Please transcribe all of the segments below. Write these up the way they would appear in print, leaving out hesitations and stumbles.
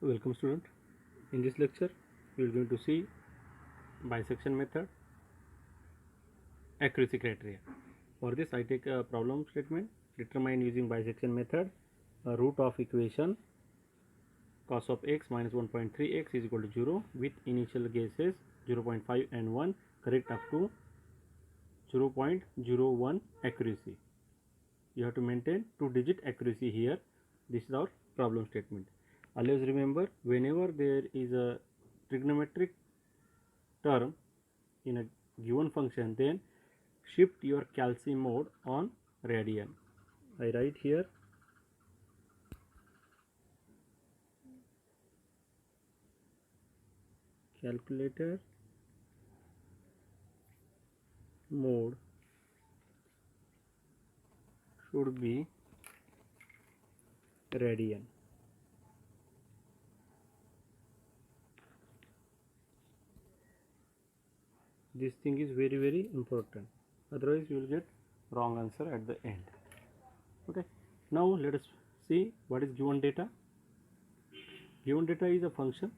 Welcome student. In this lecture we are going to see bisection method, accuracy criteria. For this I take a problem statement. Determine using bisection method a root of equation cos of x minus 1.3x is equal to 0 with initial guesses 0.5 and 1 correct up to 0.01 accuracy. You have to maintain 2-digit accuracy here. This is our problem statement. Always remember, whenever there is a trigonometric term in a given function, then shift your calci mode on radian. I write here calculator mode should be radian. This thing is very important, otherwise you will get wrong answer at the end. Okay, now let us see what is given data. Given data is a function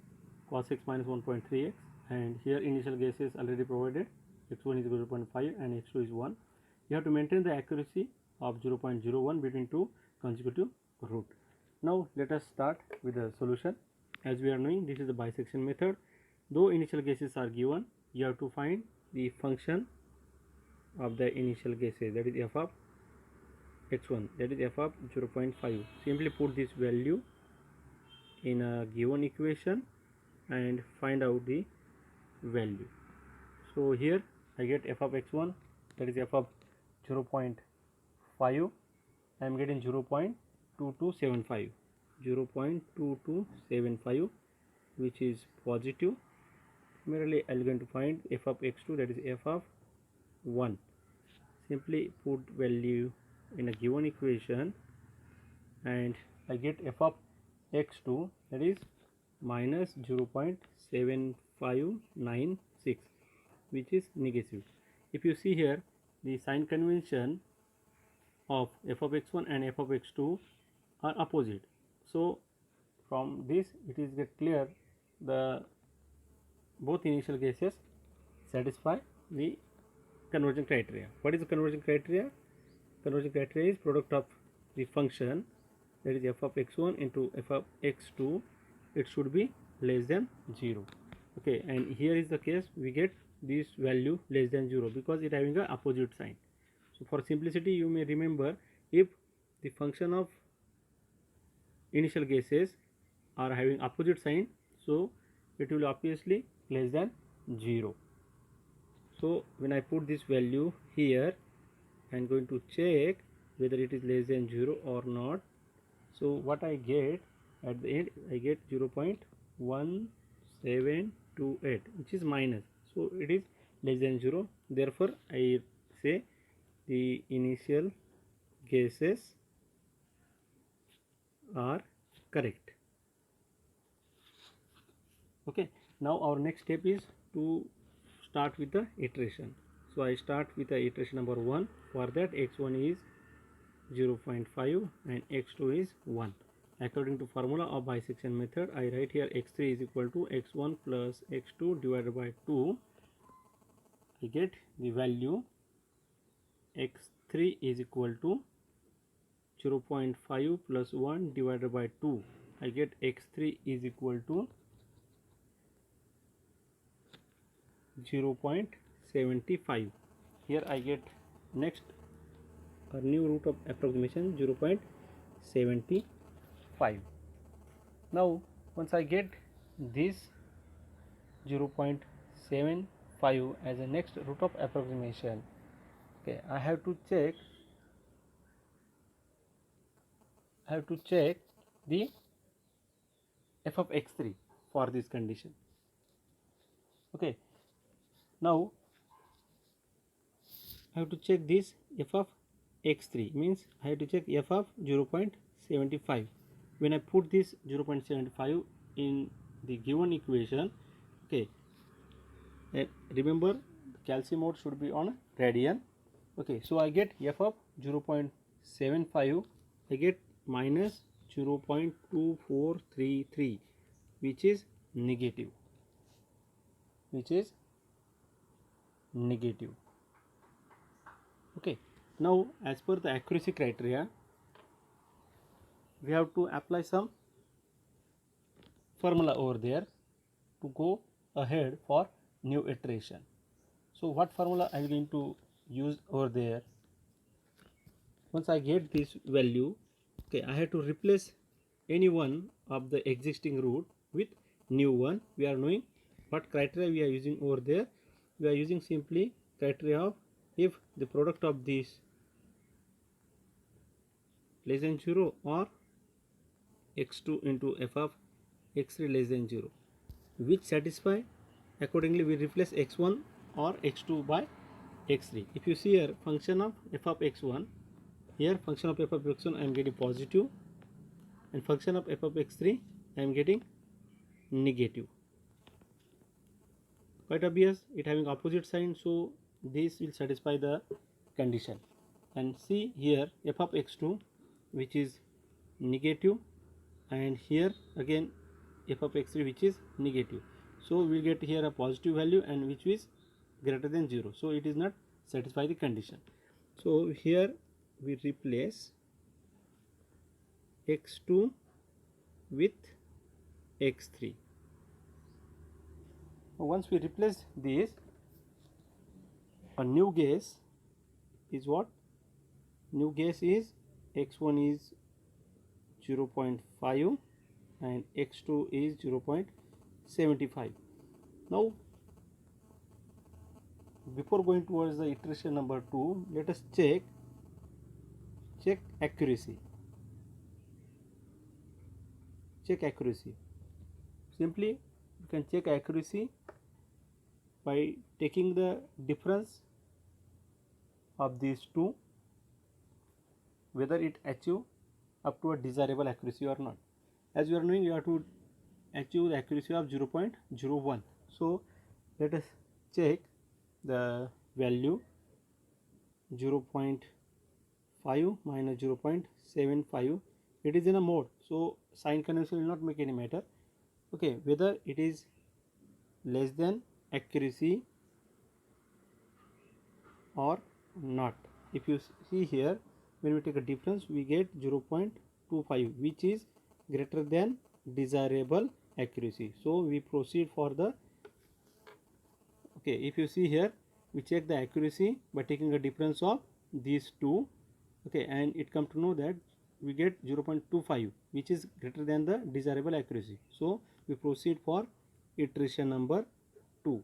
cos x minus 1.3x, and here initial guess is already provided, x1 is 0.5 and x2 is 1. You have to maintain the accuracy of 0.01 between two consecutive root. Now let us start with the solution. As we are knowing, this is the bisection method. Though initial guesses are given, you have to find the function of the initial guesses, that is f of x1, that is f of 0.5. Simply put this value in a given equation and find out the value. So here I get f of x1, that is f of 0.5. I am getting 0.2275, 0.2275, which is positive. Similarly, I am going to find f of x2, that is f of 1. Simply put value in a given equation and I get f of x2, that is minus 0.7596, which is negative. If you see here, the sign convention of f of x1 and f of x2 are opposite. So from this it is get clear the both initial guesses satisfy the conversion criteria. What is the conversion criteria? Conversion criteria is product of the function, that is f of x1 into f of x2, it should be less than 0. Okay, and here is the case, we get this value less than 0 because it having a opposite sign. So for simplicity you may remember, if the function of initial guesses are having opposite sign, so it will obviously less than 0. So when I put this value here, I am going to check whether it is less than 0 or not. So what I get at the end, I get 0.1728, which is minus. So it is less than 0. Therefore I say the initial guesses are correct. Okay, now our next step is to start with the iteration. So I start with the iteration number 1. For that, x1 is 0.5 and x2 is 1. According to formula of bisection method, I write here x3 is equal to x1 plus x2 divided by 2. I get the value x3 is equal to 0.5 plus 1 divided by 2. I get x3 is equal to 0.75. Here I get next a new root of approximation 0.75. Now once I get this 0.75 as a next root of approximation, okay, I have to check the f of x3 for this condition. Okay, now I have to check this f of x3, means I have to check f of 0.75. when I put this 0.75 in the given equation, okay, remember calci mode should be on radian. Okay, so I get f of 0.75, I get minus 0.2433, which is negative, okay. Now as per the accuracy criteria, we have to apply some formula over there to go ahead for new iteration. So what formula I am going to use over there? Once I get this value, okay, I have to replace any one of the existing root with new one. We are knowing what criteria we are using over there. We are using simply criteria of if the product of this less than 0 or x2 into f of x3 less than 0, which satisfy. Accordingly we replace x1 or x2 by x3. If you see here, function of f of x1, here function of f of x1 I am getting positive, and function of f of x3 I am getting negative. Quite obvious, it having opposite sign, so this will satisfy the condition. And see here f of x2 which is negative, and here again f of x3 which is negative. So we will get here a positive value and which is greater than 0. So it is not satisfy the condition. So here we replace x2 with x3. Once we replace this, a new guess is what? New guess is x1 is 0.5 and x2 is 0.75. Now before going towards the iteration number 2, let us check accuracy. Check accuracy. Simply you can check accuracy by taking the difference of these two, whether it achieve up to a desirable accuracy or not. As you are knowing, you have to achieve the accuracy of 0.01. So let us check the value 0.5 minus 0.75. It is in a mode, so sign convention will not make any matter. Okay, whether it is less than accuracy or not. If you see here, when we take a difference, we get 0.25, which is greater than desirable accuracy. So we proceed for the, okay, if you see here, we check the accuracy by taking a difference of these two, okay, and it come to know that we get 0.25, which is greater than the desirable accuracy. So we proceed for iteration number 2.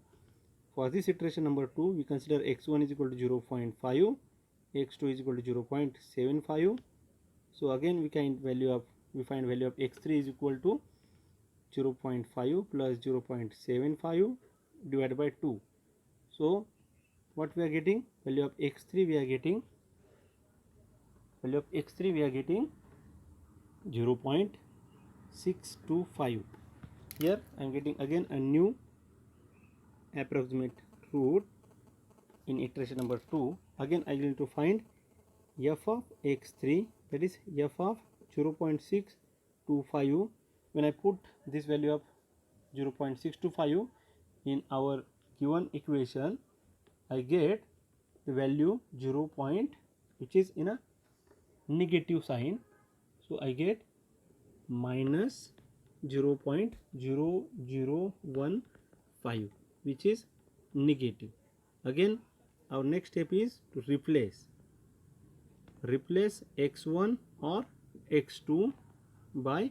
For this iteration number 2, we consider x1 is equal to 0.5, x2 is equal to 0.75. So again we find value of x3 is equal to 0.5 plus 0.75 divided by 2. So what we are getting? Value of x3 we are getting 0.625. Here I am getting again a new approximate root in iteration number 2. Again I will need to find f of x3, that is f of 0.625. When I put this value of 0.625 in our given equation, I get the value 0. Which is in a negative sign, so I get minus 0.0015, which is negative. Again our next step is to replace x1 or x2 by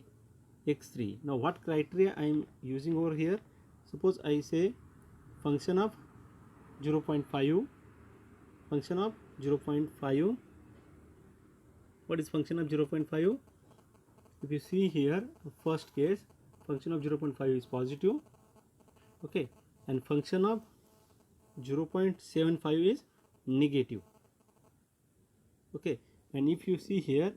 x3. Now what criteria I am using over here? Suppose I say function of 0.5, function of 0.5. What is function of 0.5? If you see here, the first case, function of 0.5 is positive, okay, and function of 0.75 is negative, okay. And if you see here,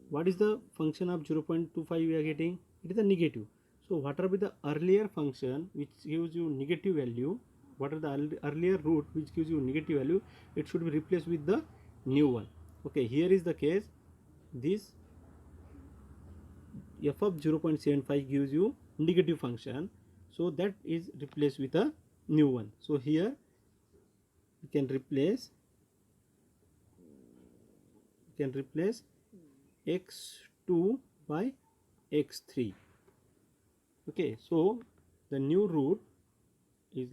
what is the function of 0.25 we are getting? It is a negative. So whatever be the earlier function which gives you negative value, what are the earlier root which gives you negative value, it should be replaced with the new one. Okay, here is the case. This f of 0.75 gives you negative function, so that is replaced with a new one. So here we can replace x2 by x3. Okay, so the new root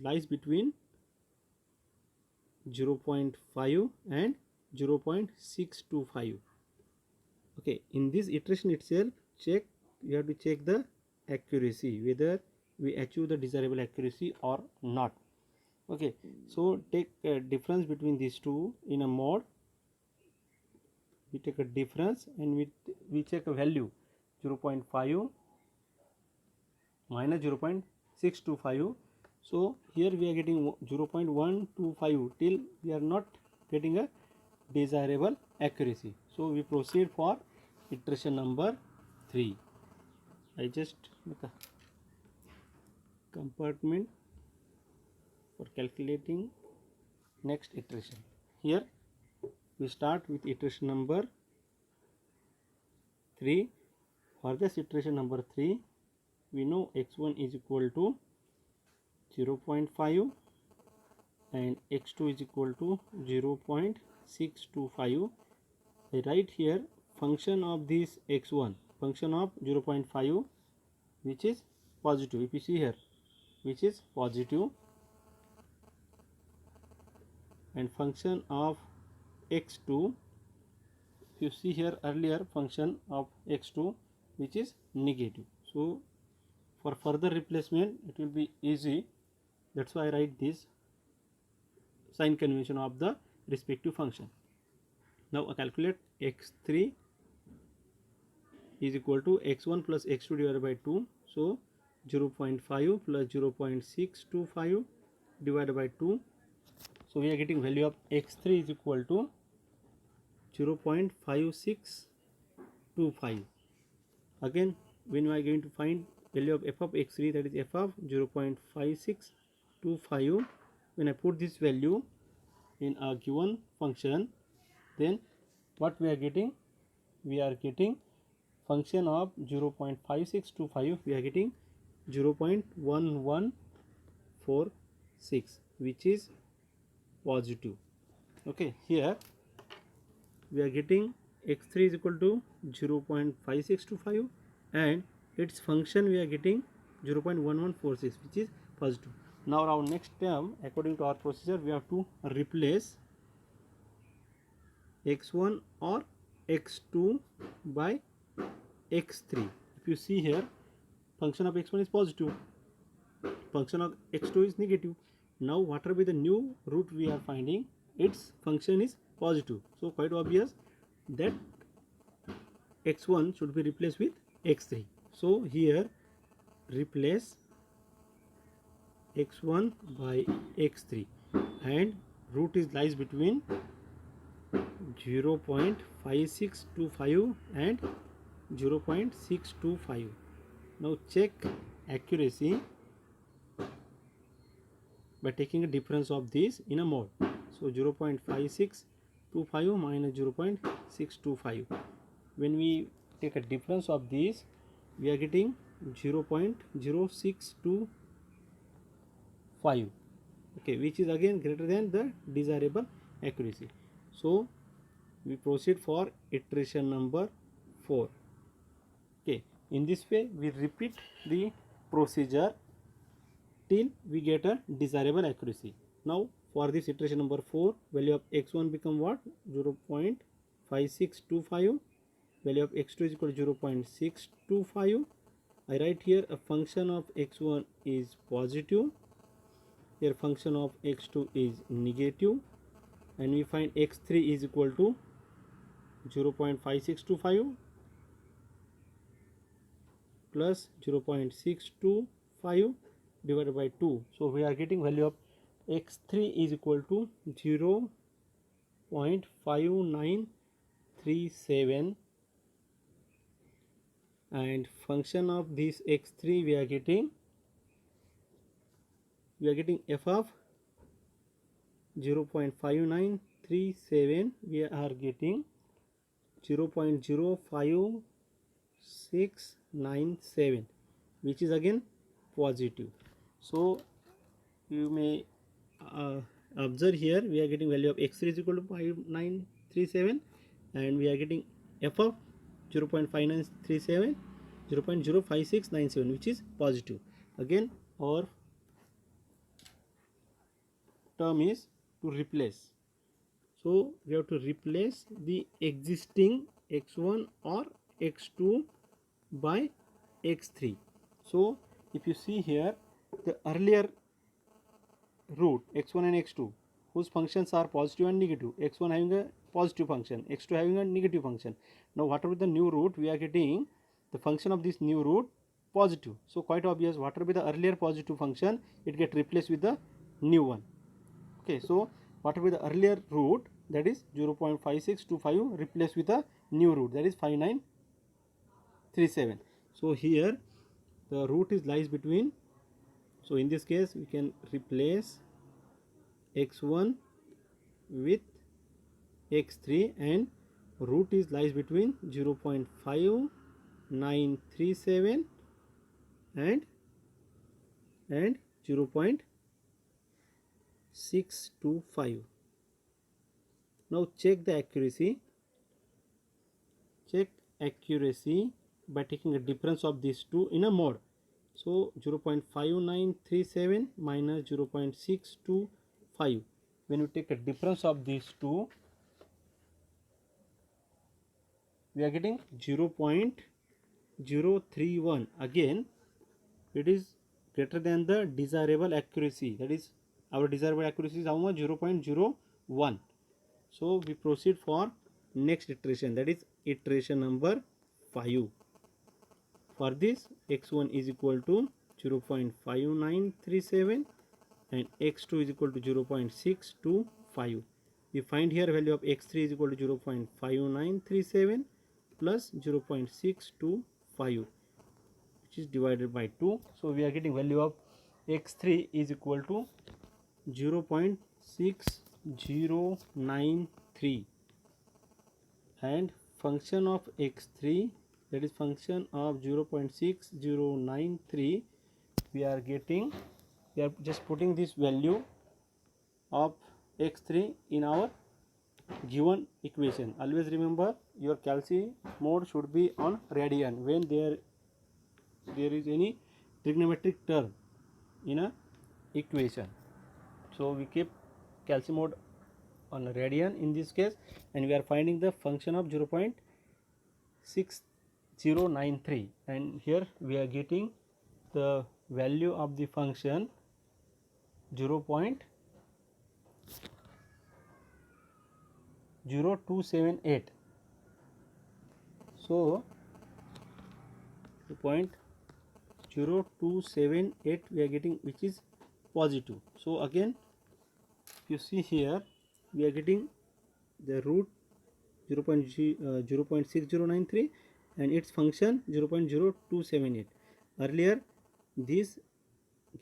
lies between 0.5 and 0.625. okay, in this iteration itself, you have to check the accuracy, whether we achieve the desirable accuracy or not. Okay, so take a difference between these two in a mode. We take a difference and we check a value 0.5 minus 0.625. so here we are getting 0.125 till we are not getting a desirable accuracy. So we proceed for iteration number 3. I just make a compartment for calculating next iteration. Here we start with iteration number 3. For this iteration number 3, we know x1 is equal to 0.5 and x2 is equal to 0.625. I write here function of this x1, function of 0.5, which is positive. If you see here, which is positive, and function of x2, if you see here earlier, function of x2 which is negative. So for further replacement it will be easy, that's why I write this sign convention of the respective function. Now I calculate x3 is equal to x1 plus x2 divided by 2. So 0.5 plus 0.625 divided by 2. So we are getting value of x3 is equal to 0.5625. Again, when we are going to find value of f of x3, that is f of 0.5625, when I put this value in a given function, then what we are getting? We are getting function of 0.5625, we are getting 0.1146, which is positive. Okay, here we are getting x3 is equal to 0.5625 and its function we are getting 0.1146, which is positive. Now our next term, according to our procedure, we have to replace x1 or x2 by x3. If you see here, function of x1 is positive, function of x2 is negative. Now whatever be the new root we are finding, its function is positive. So quite obvious that x1 should be replaced with x3. So here replace x1 by x3 and root lies between 0.5625 and 0.625. Now check accuracy by taking a difference of this in a mode. So 0.5625 minus 0.625. When we take a difference of this, we are getting 0.0625, okay, which is again greater than the desirable accuracy. So we proceed for iteration number 4. Okay, in this way we repeat the procedure till we get a desirable accuracy. Now for this iteration number 4, value of x1 become what? 0.5625. Value of x2 is equal to 0.625. I write here a function of x1 is positive, here function of x2 is negative, and we find x3 is equal to 0.5625 plus 0.625 divided by 2. So we are getting value of x3 is equal to 0.5937, and function of this x3 we are getting f of 0.5937, we are getting 0.0563 597, which is again positive. So you may observe here we are getting value of x3 is equal to 5937, and we are getting f of 0.5937, 0.05697, which is positive. Again our term is to replace. So we have to replace the existing x1 or x2 by x3. So if you see here, the earlier root x1 and x2 whose functions are positive and negative, x1 having a positive function, x2 having a negative function. Now whatever the new root, we are getting the function of this new root positive. So quite obvious, whatever the earlier positive function, it get replaced with the new one. Okay, so whatever the earlier root, that is 0.5625, replaced with a new root, that is 5937. So here the root is lies between, so in this case we can replace x1 with x3, and root is lies between 0.5937 and 0.625. Now check the accuracy. Check accuracy by taking a difference of these two in a mode. So 0.5937 minus 0.625. When we take a difference of these two, we are getting 0.031. Again, it is greater than the desirable accuracy. That is, our desirable accuracy is how much? 0.01. So we proceed for next iteration, that is iteration number 5. For this, x1 is equal to 0.5937 and x2 is equal to 0.625. We find here value of x3 is equal to 0.5937 plus 0.625, which is divided by 2. So we are getting value of x3 is equal to 0.6093, and function of x3, that is function of 0.6093, we are getting, we are just putting this value of x3 in our given equation. Always remember your calci mode should be on radian when there is any trigonometric term in a equation. So we keep calci mode on radian in this case, and we are finding the function of 0.6093, and here we are getting the value of the function 0.0278. So 0.0278 we are getting, which is positive. So again, if you see here, we are getting the root 0.6093 and its function 0.0278. Earlier this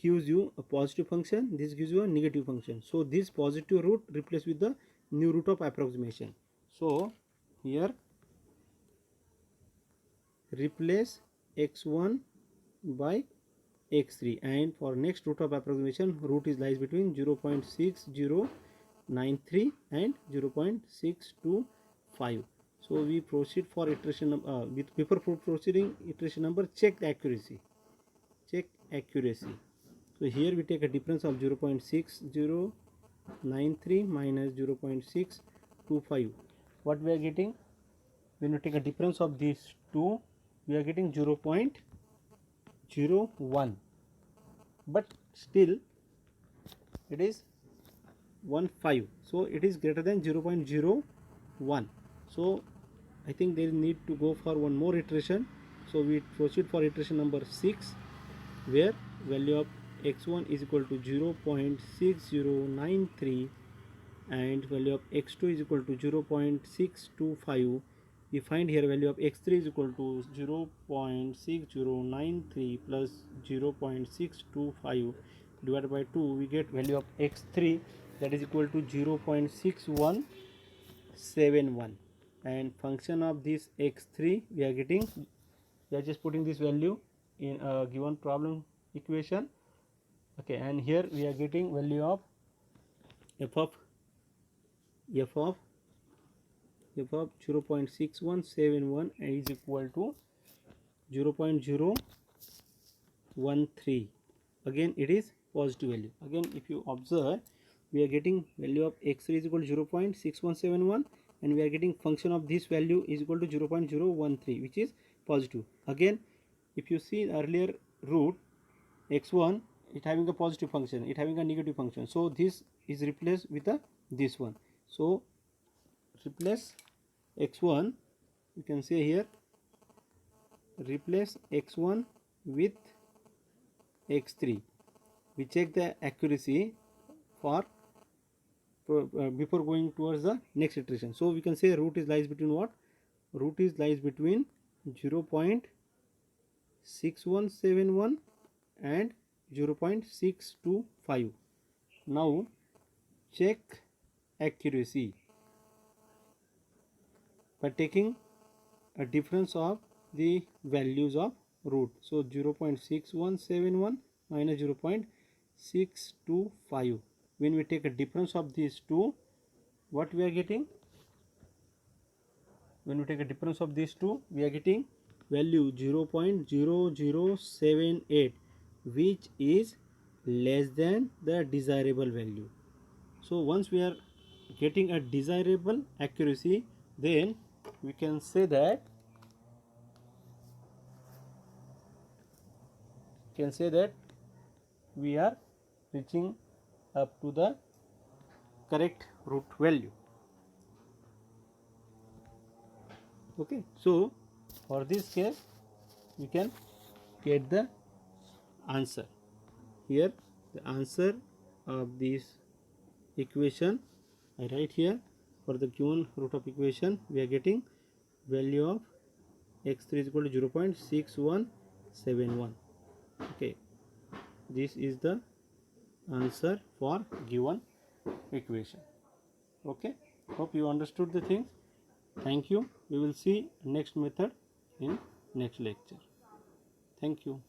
gives you a positive function, this gives you a negative function. So this positive root replaced with the new root of approximation. So here replace x1 by x3, and for next root of approximation, root is lies between 0.6093 and 0.625. So we proceed for iteration before proceeding iteration number, check the accuracy. Check accuracy. So here we take a difference of 0.6093 minus 0.625. What we are getting? When we take a difference of these two, we are getting 0.01, but still it is 15. So it is greater than 0.01. So I think there is need to go for one more iteration. So we proceed for iteration number 6, where value of x1 is equal to 0.6093 and value of x2 is equal to 0.625. We find here value of x3 is equal to 0.6093 plus 0.625 divided by 2. We get value of x3, that is equal to 0.6171, and function of this x3 we are getting we are just putting this value in a given problem equation. Okay, and here we are getting value of f of 0.6171 is equal to 0.013. again it is positive value. Again if you observe, we are getting value of x3 is equal to 0.6171 and we are getting function of this value is equal to 0.013, which is positive. Again if you see earlier root x1, it having a positive function, it having a negative function, so this is replaced with this one. So replace x1, you can say here replace x1 with x3. We check the accuracy for before going towards the next iteration. So we can say root is lies between what? Root is lies between 0.6171 and 0.625. Now check accuracy by taking a difference of the values of root. So 0.6171 minus 0.625. When we take a difference of these two, what we are getting? When we take a difference of these two, we are getting value 0.0078, which is less than the desirable value. So once we are getting a desirable accuracy, then we can say that we are reaching up to the correct root value. Okay, so for this case we can get the answer. Here the answer of this equation I write here. For the given root of equation, we are getting value of x3 is equal to 0.6171. okay, this is the answer for given equation. Okay, hope you understood the things. Thank you. We will see next method in next lecture. Thank you.